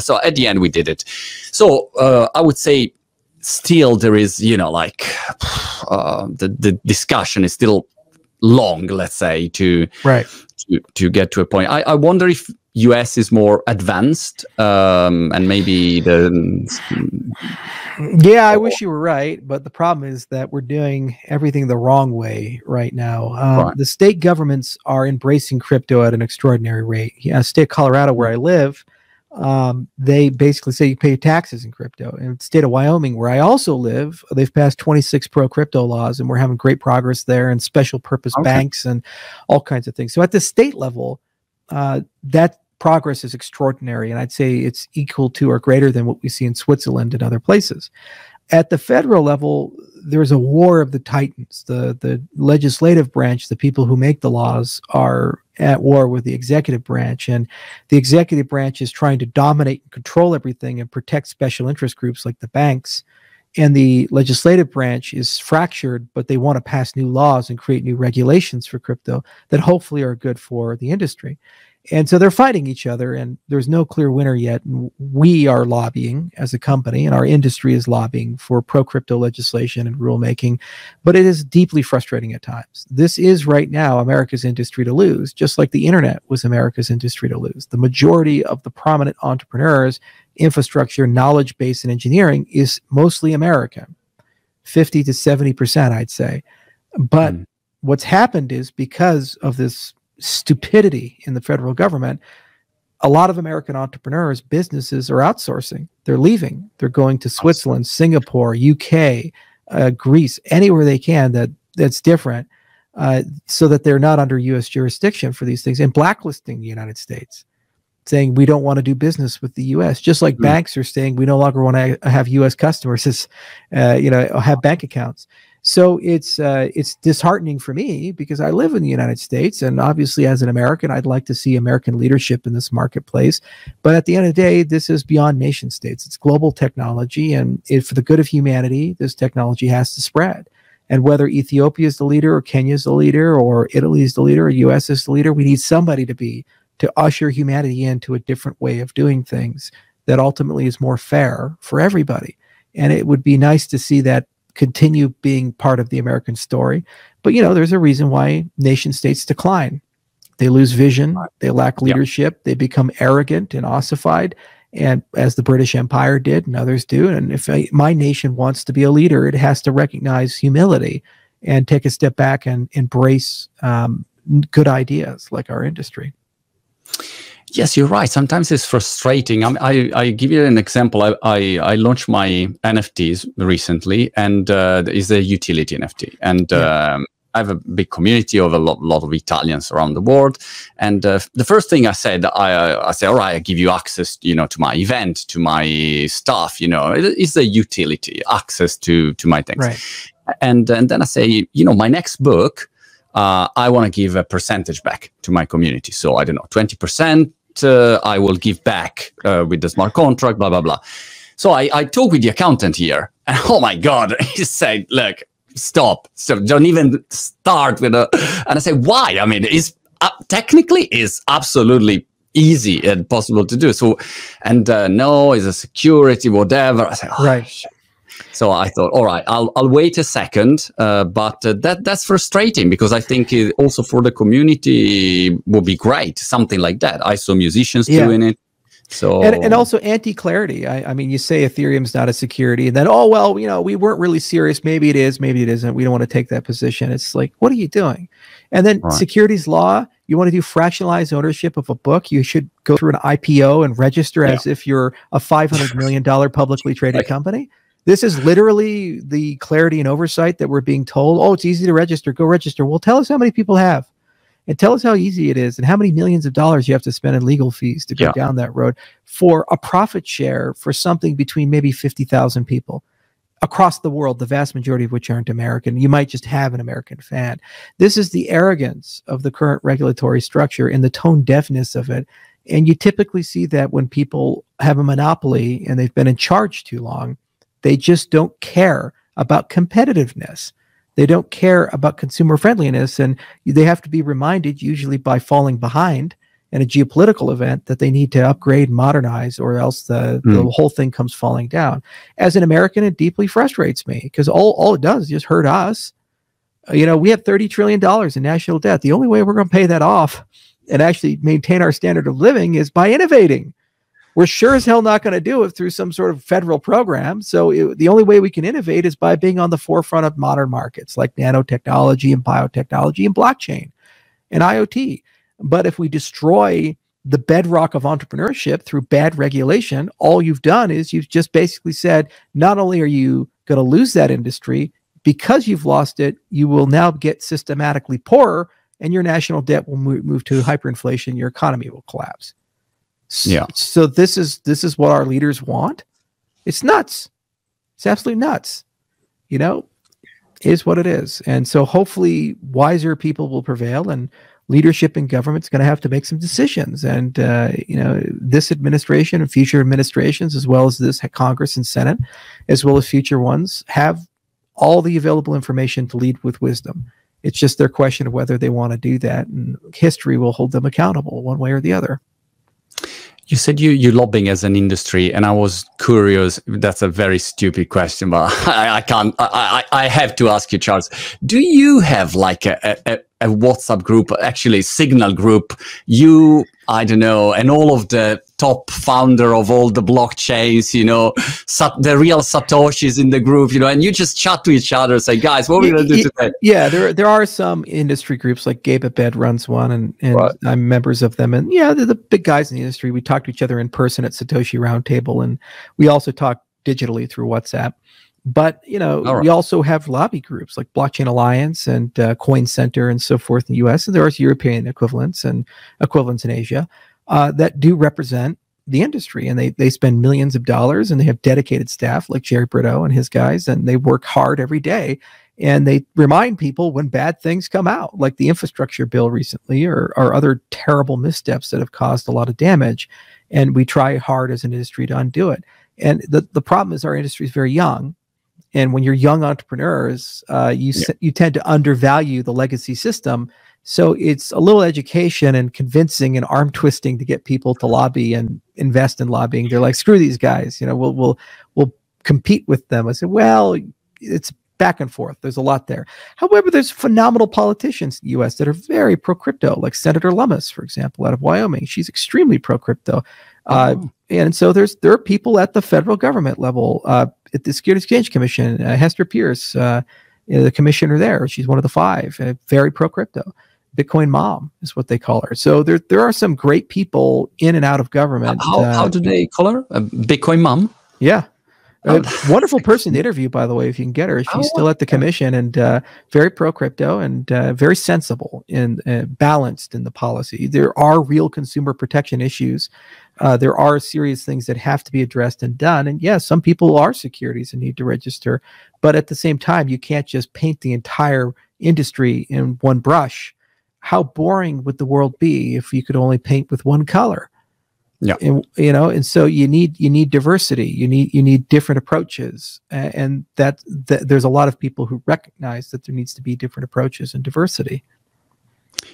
so at the end we did it. So I would say, still there is, you know, like the discussion is still long, let's say, to get to a point. I wonder if US is more advanced and maybe yeah, I wish you were right, but the problem is that we're doing everything the wrong way right now. The state governments are embracing crypto at an extraordinary rate. Yeah, state of Colorado, where I live, they basically say you pay your taxes in crypto. In the state of Wyoming, where I also live, they've passed 26 pro-crypto laws, and we're having great progress there, and special purpose banks and all kinds of things. So at the state level, that progress is extraordinary, and I'd say it's equal to or greater than what we see in Switzerland and other places. At the federal level, there's a war of the titans. The legislative branch, the people who make the laws, are at war with the executive branch, and the executive branch is trying to dominate and control everything and protect special interest groups like the banks. And the legislative branch is fractured, but they want to pass new laws and create new regulations for crypto that hopefully are good for the industry. And so they're fighting each other, and there's no clear winner yet. And we are lobbying as a company, and our industry is lobbying for pro-crypto legislation and rulemaking, but it is deeply frustrating at times. This is right now America's industry to lose, just like the internet was America's industry to lose. The majority of the prominent entrepreneurs, infrastructure, knowledge base, and engineering is mostly American, 50 to 70%, I'd say. But what's happened is, because of this stupidity in the federal government, a lot of American entrepreneurs, businesses are outsourcing. They're leaving. They're going to Switzerland, Singapore, UK, Greece, anywhere they can that's different, so that they're not under U.S. jurisdiction for these things, and blacklisting the United States, saying we don't want to do business with the U.S. Just like banks are saying we no longer want to have U.S. customers as have bank accounts. So it's disheartening for me, because I live in the United States, and obviously as an American, I'd like to see American leadership in this marketplace. But at the end of the day, this is beyond nation states. It's global technology, and for the good of humanity, this technology has to spread. And whether Ethiopia is the leader, or Kenya is the leader, or Italy is the leader, or US is the leader, we need somebody to usher humanity into a different way of doing things that ultimately is more fair for everybody. And it would be nice to see that continue being part of the American story. But, you know, there's a reason why nation states decline. They lose vision, they lack leadership, they become arrogant and ossified, and as the British Empire did and others do. And if my nation wants to be a leader, it has to recognize humility and take a step back and embrace good ideas like our industry. Yes, you're right. Sometimes it's frustrating. I give you an example. I launched my NFTs recently, and it's a utility NFT. And I have a big community of a lot of Italians around the world. And the first thing I said, I said, all right, I give you access, to my event, to my stuff. It's a utility, access to my things. Right. And then I say, my next book, I want to give a percentage back to my community. So I don't know, 20%. I will give back with the smart contract, blah, blah, blah. So I talk with the accountant here, and oh my God, he said, look, stop. So don't even start with and I say, why? I mean, it's technically is absolutely easy and possible to do. So, and no, it's a security, whatever. I say, oh, right. Shit. So I thought, all right, I'll wait a second, but that's frustrating because I think also for the community would be great, something like that. I saw musicians doing it. So and also anti-clarity. I mean, you say Ethereum's not a security, and then we weren't really serious. Maybe it is, maybe it isn't. We don't want to take that position. It's like, what are you doing? And then securities law. You want to do fractionalized ownership of a book? You should go through an IPO and register as if you're a $500 million publicly traded company. This is literally the clarity and oversight that we're being told. Oh, it's easy to register. Go register. Well, tell us how many people have. And tell us how easy it is and how many millions of dollars you have to spend in legal fees to go down that road for a profit share for something between maybe 50,000 people across the world, the vast majority of which aren't American. You might just have an American fan. This is the arrogance of the current regulatory structure and the tone deafness of it. And you typically see that when people have a monopoly and they've been in charge too long, they just don't care about competitiveness. They don't care about consumer friendliness, and they have to be reminded, usually by falling behind in a geopolitical event, that they need to upgrade, modernize, or else the whole thing comes falling down. As an American, it deeply frustrates me because all it does is just hurt us. We have $30 trillion in national debt. The only way we're going to pay that off and actually maintain our standard of living is by innovating. We're sure as hell not going to do it through some sort of federal program. So the only way we can innovate is by being on the forefront of modern markets like nanotechnology and biotechnology and blockchain and IoT. But if we destroy the bedrock of entrepreneurship through bad regulation, all you've done is you've just basically said, not only are you going to lose that industry, because you've lost it, you will now get systematically poorer and your national debt will move to hyperinflation. Your economy will collapse. So this is what our leaders want. It's nuts. It's absolutely nuts. It is what it is. And so hopefully wiser people will prevail, and leadership in government's going to have to make some decisions. And this administration and future administrations, as well as this Congress and Senate, as well as future ones, have all the available information to lead with wisdom. It's just their question of whether they want to do that, and history will hold them accountable one way or the other. You said you're lobbying as an industry, and I was curious. That's a very stupid question, but I can't. I have to ask you, Charles. Do you have like a WhatsApp group, actually Signal group? I don't know, and all of the top founder of all the blockchains, the real Satoshis in the group, and you just chat to each other and say, guys, what are we going to do today? Yeah, there are some industry groups, like Gabe at Bed runs one, and I'm members of them. And they're the big guys in the industry. We talk to each other in person at Satoshi Roundtable, and we also talk digitally through WhatsApp. But, we also have lobby groups like Blockchain Alliance and Coin Center and so forth in the US. And there are European equivalents and equivalents in Asia that do represent the industry. And they spend millions of dollars, and they have dedicated staff like Jerry Brito and his guys, and they work hard every day. And they remind people when bad things come out, like the infrastructure bill recently or other terrible missteps that have caused a lot of damage. And we try hard as an industry to undo it. And the problem is our industry is very young. And when you're young entrepreneurs, you tend to undervalue the legacy system. So it's a little education and convincing and arm twisting to get people to lobby and invest in lobbying. They're like, screw these guys. We'll compete with them. I said, well, it's back and forth. There's a lot there. However, there's phenomenal politicians in the U.S. that are very pro-crypto, like Senator Lummis, for example, out of Wyoming. She's extremely pro-crypto. And so there are people at the federal government level, at the Securities Exchange Commission, Hester Pierce, the commissioner there. She's one of the 5, very pro-crypto. Bitcoin mom is what they call her. So there are some great people in and out of government. How do they call her? Bitcoin mom? Yeah. A wonderful person to interview, by the way, if you can get her. She's still at the commission, and very pro-crypto, and very sensible and balanced in the policy. There are real consumer protection issues. There are serious things that have to be addressed and done. And yes, some people are securities and need to register. But at the same time, you can't just paint the entire industry in one brush. How boring would the world be if you could only paint with one color? Yeah, and, and so you need diversity. You need different approaches, and that there's a lot of people who recognize that there needs to be different approaches and diversity.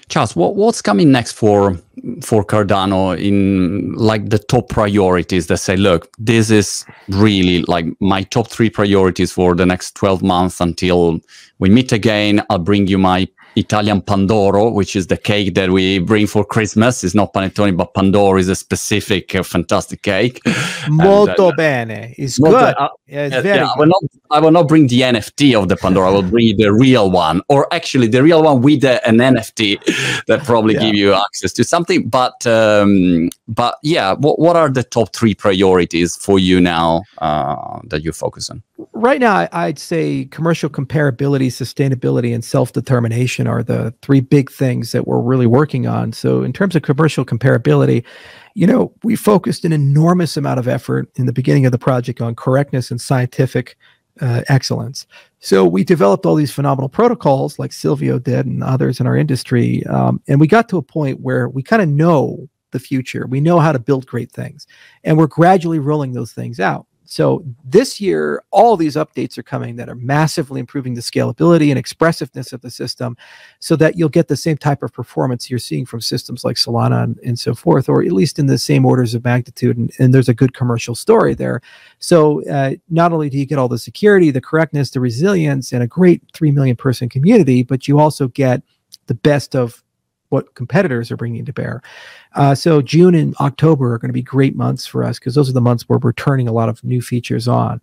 Charles, what's coming next for Cardano in like the top priorities that say, look, this is really like my top 3 priorities for the next 12 months until we meet again. I'll bring you my Italian Pandoro, which is the cake that we bring for Christmas. It's not panettone, but Pandoro is a specific, fantastic cake. Molto bene. It's good. It's very good. I will not bring the NFT of the Pandoro. I will bring the real one, or actually the real one with an NFT that probably give you access to something. But yeah, what are the top 3 priorities for you now that you focus on? Right now, I'd say commercial comparability, sustainability, and self-determination are the 3 big things that we're really working on. So in terms of commercial comparability, we focused an enormous amount of effort in the beginning of the project on correctness and scientific excellence. So we developed all these phenomenal protocols like Silvio did and others in our industry. And we got to a point where we kind of know the future. We know how to build great things. And we're gradually rolling those things out. So this year, all these updates are coming that are massively improving the scalability and expressiveness of the system so that you'll get the same type of performance you're seeing from systems like Solana and so forth, or at least in the same orders of magnitude. And there's a good commercial story there. So not only do you get all the security, the correctness, the resilience, and a great 3 million person community, but you also get the best of what competitors are bringing to bear. So June and October are going to be great months for us because those are the months where we're turning a lot of new features on,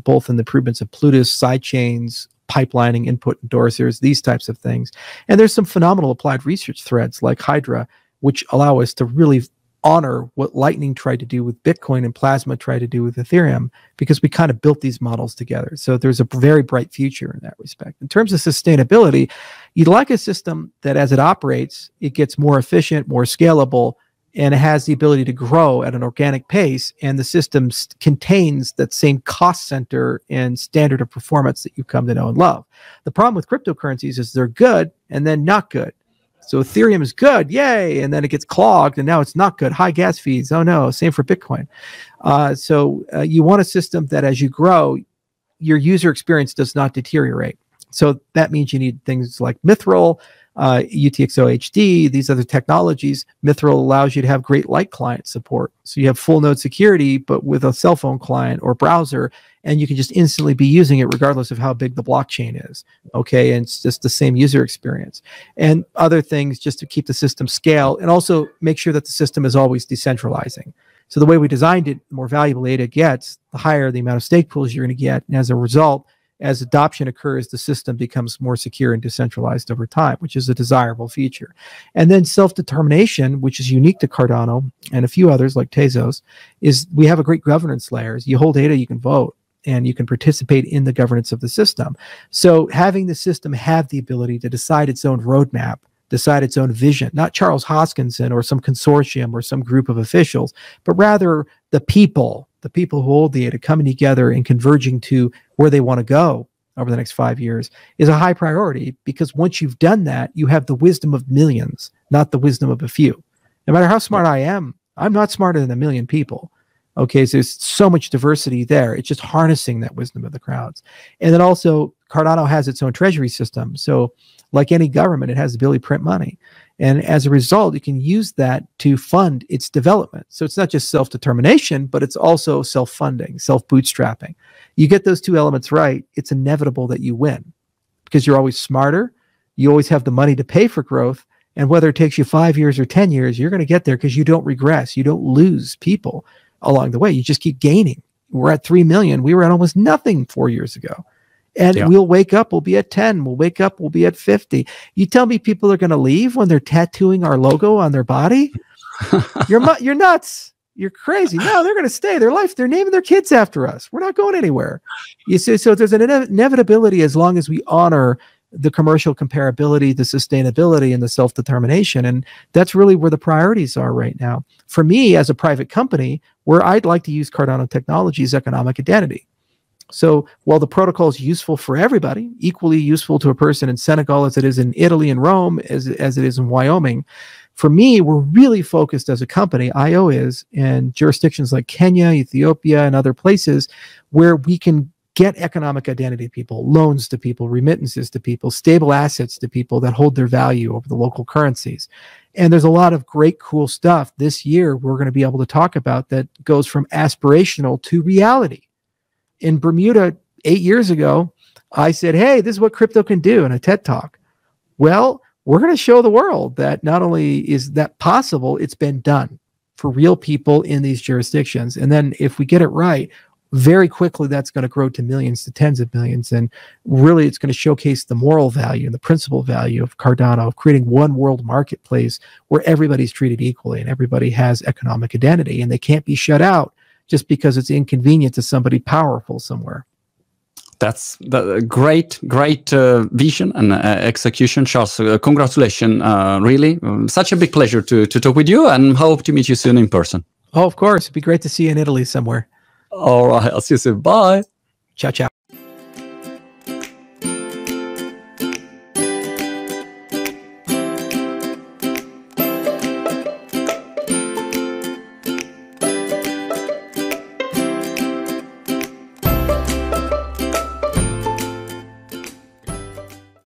both in the improvements of Plutus, sidechains, pipelining, input endorsers, these types of things. And there's some phenomenal applied research threads like Hydra, which allow us to really honor what Lightning tried to do with Bitcoin and Plasma tried to do with Ethereum, because we kind of built these models together. So there's a very bright future in that respect. In terms of sustainability, you'd like a system that as it operates, it gets more efficient, more scalable, and it has the ability to grow at an organic pace, and the system contains that same cost center and standard of performance that you've come to know and love. The problem with cryptocurrencies is they're good and then not good. So Ethereum is good, yay, and then it gets clogged, and now it's not good. High gas fees, oh no, same for Bitcoin. So you want a system that as you grow, your user experience does not deteriorate. So that means you need things like Mithril, UTXO HD, these other technologies. Mithril allows you to have great light client support. So you have full node security, but with a cell phone client or browser, and you can just instantly be using it regardless of how big the blockchain is. Okay, and it's just the same user experience. And other things just to keep the system scale and also make sure that the system is always decentralizing. So the way we designed it, the more valuable ADA gets, the higher the amount of stake pools you're going to get. And as a result, as adoption occurs, the system becomes more secure and decentralized over time, which is a desirable feature. And then self-determination, which is unique to Cardano and a few others like Tezos, is we have a great governance layer. You hold data, you can vote, and you can participate in the governance of the system. So having the system have the ability to decide its own roadmap, decide its own vision, not Charles Hoskinson or some consortium or some group of officials, but rather the people who hold the data coming together and converging to where they want to go over the next 5 years is a high priority, because once you've done that, you have the wisdom of millions, not the wisdom of a few. No matter how smart I am, I'm not smarter than a million people. Okay, so there's so much diversity there. It's just harnessing that wisdom of the crowds. And then also, Cardano has its own treasury system. So like any government, it has the ability to print money. And as a result, you can use that to fund its development. So it's not just self-determination, but it's also self-funding, self-bootstrapping. You get those two elements right, it's inevitable that you win, because you're always smarter, you always have the money to pay for growth, and whether it takes you 5 years or 10 years, you're going to get there because you don't regress, you don't lose people along the way, you just keep gaining. We're at 3 million, we were at almost nothing 4 years ago. And we'll wake up, we'll be at 10. We'll wake up, we'll be at 50. You tell me people are going to leave when they're tattooing our logo on their body? You're nuts. You're crazy. No, they're going to stay. Their life, they're naming their kids after us. We're not going anywhere. You see, so there's an inevitability as long as we honor the commercial comparability, the sustainability, and the self-determination. And that's really where the priorities are right now. For me, as a private company, where I'd like to use Cardano technology is economic identity. So while the protocol is useful for everybody, equally useful to a person in Senegal as it is in Italy and Rome, as it is in Wyoming, for me, we're really focused as a company, IO is, in jurisdictions like Kenya, Ethiopia, and other places where we can get economic identity to people, loans to people, remittances to people, stable assets to people that hold their value over the local currencies. And there's a lot of great, cool stuff this year we're going to be able to talk about that goes from aspirational to reality. In Bermuda 8 years ago, I said, hey, this is what crypto can do in a TED Talk. Well, we're going to show the world that not only is that possible, it's been done for real people in these jurisdictions. And then if we get it right, very quickly, that's going to grow to millions, to tens of millions. And really, it's going to showcase the moral value and the principal value of Cardano, of creating one world marketplace where everybody's treated equally and everybody has economic identity and they can't be shut out just because it's inconvenient to somebody powerful somewhere. That's the great vision and execution, Charles. Congratulations, really. Such a big pleasure to talk with you, and hope to meet you soon in person. Oh, of course. It'd be great to see you in Italy somewhere. All right. I'll see you soon. Bye. Ciao, ciao.